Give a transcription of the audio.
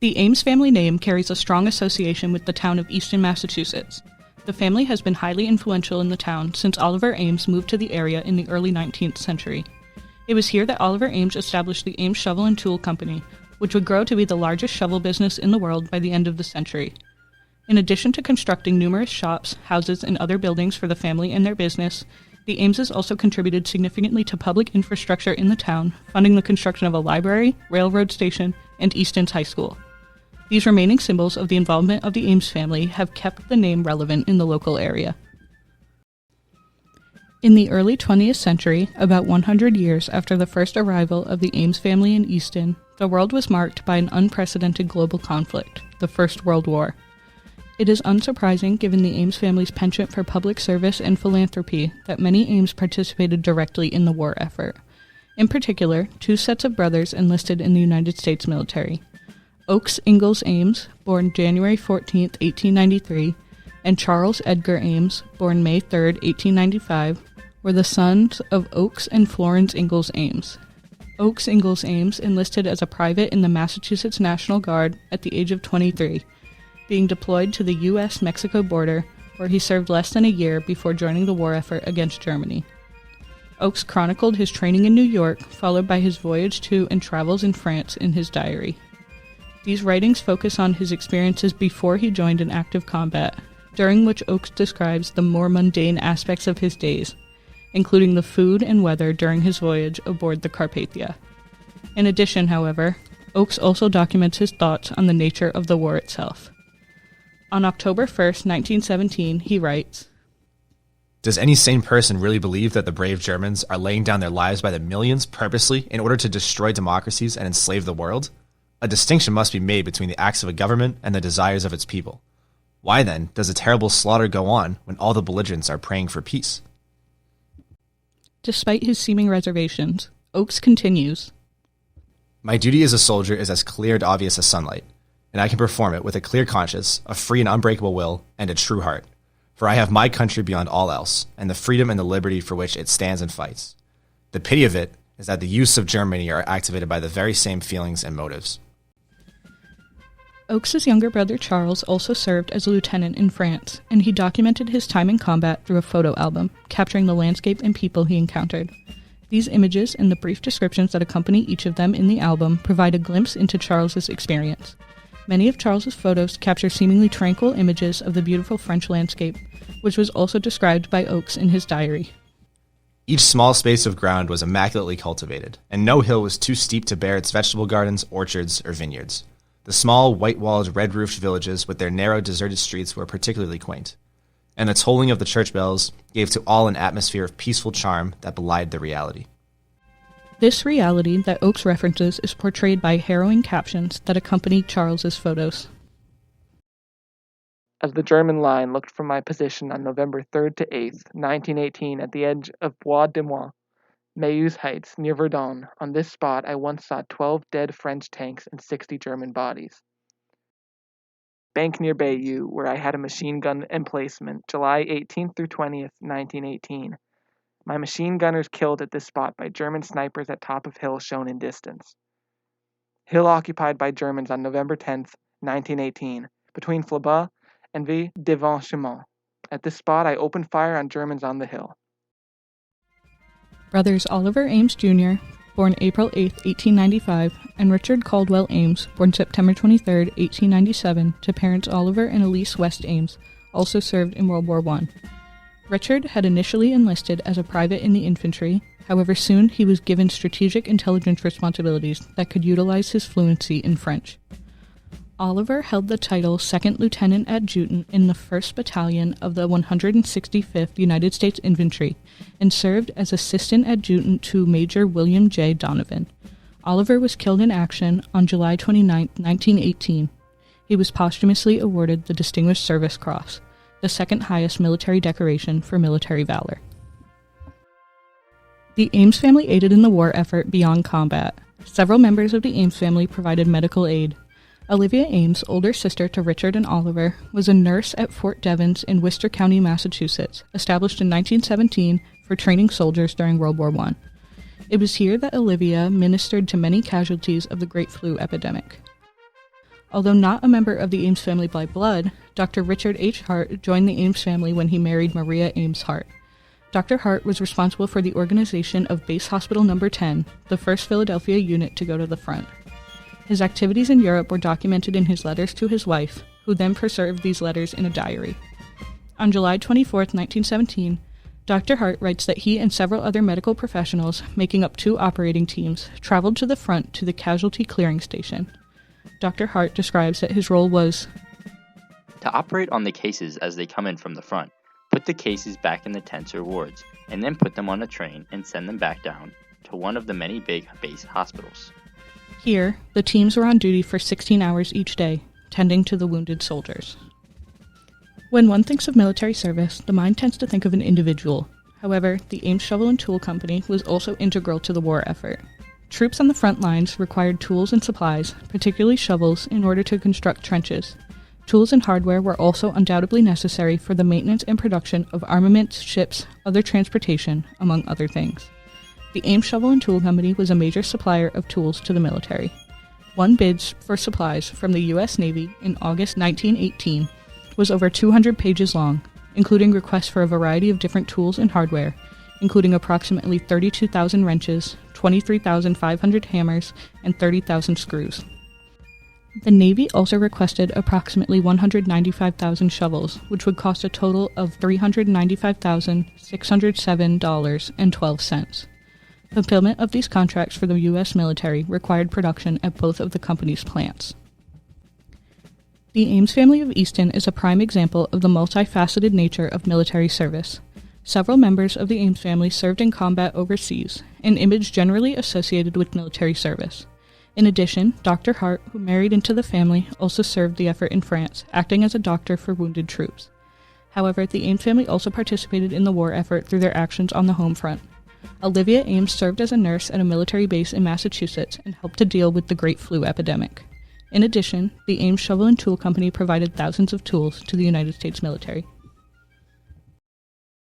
The Ames family name carries a strong association with the town of Easton, Massachusetts. The family has been highly influential in the town since Oliver Ames moved to the area in the early 19th century. It was here that Oliver Ames established the Ames Shovel and Tool Company, which would grow to be the largest shovel business in the world by the end of the century. In addition to constructing numerous shops, houses, and other buildings for the family and their business, the Ameses also contributed significantly to public infrastructure in the town, funding the construction of a library, railroad station, and Easton's high school. These remaining symbols of the involvement of the Ames family have kept the name relevant in the local area. In the early 20th century, about 100 years after the first arrival of the Ames family in Easton, the world was marked by an unprecedented global conflict, the First World War. It is unsurprising, given the Ames family's penchant for public service and philanthropy, that many Ames participated directly in the war effort. In particular, two sets of brothers enlisted in the United States military. Oakes Ingalls Ames, born January 14, 1893, and Charles Edgar Ames, born May 3, 1895, were the sons of Oakes and Florence Ingalls Ames. Oakes Ingalls Ames enlisted as a private in the Massachusetts National Guard at the age of 23, being deployed to the U.S.-Mexico border, where he served less than a year before joining the war effort against Germany. Oakes chronicled his training in New York, followed by his voyage to and travels in France in his diary. These writings focus on his experiences before he joined in active combat, during which Oakes describes the more mundane aspects of his days, including the food and weather during his voyage aboard the Carpathia. In addition, however, Oakes also documents his thoughts on the nature of the war itself. On October 1, 1917, he writes, "Does any sane person really believe that the brave Germans are laying down their lives by the millions purposely in order to destroy democracies and enslave the world? A distinction must be made between the acts of a government and the desires of its people. Why, then, does a terrible slaughter go on when all the belligerents are praying for peace?" Despite his seeming reservations, Oakes continues, "My duty as a soldier is as clear and obvious as sunlight, and I can perform it with a clear conscience, a free and unbreakable will, and a true heart. For I have my country beyond all else, and the freedom and the liberty for which it stands and fights. The pity of it is that the youths of Germany are activated by the very same feelings and motives." Oakes's younger brother Charles also served as a lieutenant in France, and he documented his time in combat through a photo album, capturing the landscape and people he encountered. These images and the brief descriptions that accompany each of them in the album provide a glimpse into Charles's experience. Many of Charles's photos capture seemingly tranquil images of the beautiful French landscape, which was also described by Oakes in his diary. "Each small space of ground was immaculately cultivated, and no hill was too steep to bear its vegetable gardens, orchards, or vineyards. The small, white-walled, red-roofed villages with their narrow, deserted streets were particularly quaint, and the tolling of the church bells gave to all an atmosphere of peaceful charm that belied the reality." This reality that Oakes references is portrayed by harrowing captions that accompany Charles's photos. As the German line looked from my position on November 3rd to 8th, 1918, at the edge of Bois de Mois, Meuse Heights, near Verdun, on this spot I once saw 12 dead French tanks and 60 German bodies. Bank near Bayeux, where I had a machine gun emplacement, July 18th through 20th, 1918. My machine gunners killed at this spot by German snipers at top of hill shown in distance. Hill occupied by Germans on November 10th, 1918, between Flabas and V. Devanchement. At this spot I opened fire on Germans on the hill. Brothers Oliver Ames Jr., born April 8, 1895, and Richard Caldwell Ames, born September 23, 1897, to parents Oliver and Elise West Ames, also served in World War I. Richard had initially enlisted as a private in the infantry, however soon he was given strategic intelligence responsibilities that could utilize his fluency in French. Oliver held the title Second Lieutenant Adjutant in the 1st Battalion of the 165th United States Infantry and served as Assistant Adjutant to Major William J. Donovan. Oliver was killed in action on July 29, 1918. He was posthumously awarded the Distinguished Service Cross, the second highest military decoration for military valor. The Ames family aided in the war effort beyond combat. Several members of the Ames family provided medical aid. Olivia Ames, older sister to Richard and Oliver, was a nurse at Fort Devens in Worcester County, Massachusetts, established in 1917 for training soldiers during World War I. It was here that Olivia ministered to many casualties of the Great Flu epidemic. Although not a member of the Ames family by blood, Dr. Richard H. Harte joined the Ames family when he married Maria Ames Harte. Dr. Harte was responsible for the organization of Base Hospital No. 10, the first Philadelphia unit to go to the front. His activities in Europe were documented in his letters to his wife, who then preserved these letters in a diary. On July 24, 1917, Dr. Harte writes that he and several other medical professionals, making up 2 operating teams, traveled to the front to the casualty clearing station. Dr. Harte describes that his role was to operate on the cases as they come in from the front, put the cases back in the tents or wards, and then put them on a train and send them back down to one of the many big base hospitals. Here, the teams were on duty for 16 hours each day, tending to the wounded soldiers. When one thinks of military service, the mind tends to think of an individual. However, the Ames Shovel and Tool Company was also integral to the war effort. Troops on the front lines required tools and supplies, particularly shovels, in order to construct trenches. Tools and hardware were also undoubtedly necessary for the maintenance and production of armaments, ships, other transportation, among other things. The Ames Shovel and Tool Company was a major supplier of tools to the military. One bid for supplies from the U.S. Navy in August 1918 was over 200 pages long, including requests for a variety of different tools and hardware, including approximately 32,000 wrenches, 23,500 hammers, and 30,000 screws. The Navy also requested approximately 195,000 shovels, which would cost a total of $395,607.12. Fulfillment of these contracts for the U.S. military required production at both of the company's plants. The Ames family of Easton is a prime example of the multifaceted nature of military service. Several members of the Ames family served in combat overseas, an image generally associated with military service. In addition, Dr. Harte, who married into the family, also served the effort in France, acting as a doctor for wounded troops. However, the Ames family also participated in the war effort through their actions on the home front. Olivia Ames served as a nurse at a military base in Massachusetts and helped to deal with the Great Flu epidemic. In addition, the Ames Shovel and Tool Company provided thousands of tools to the United States military.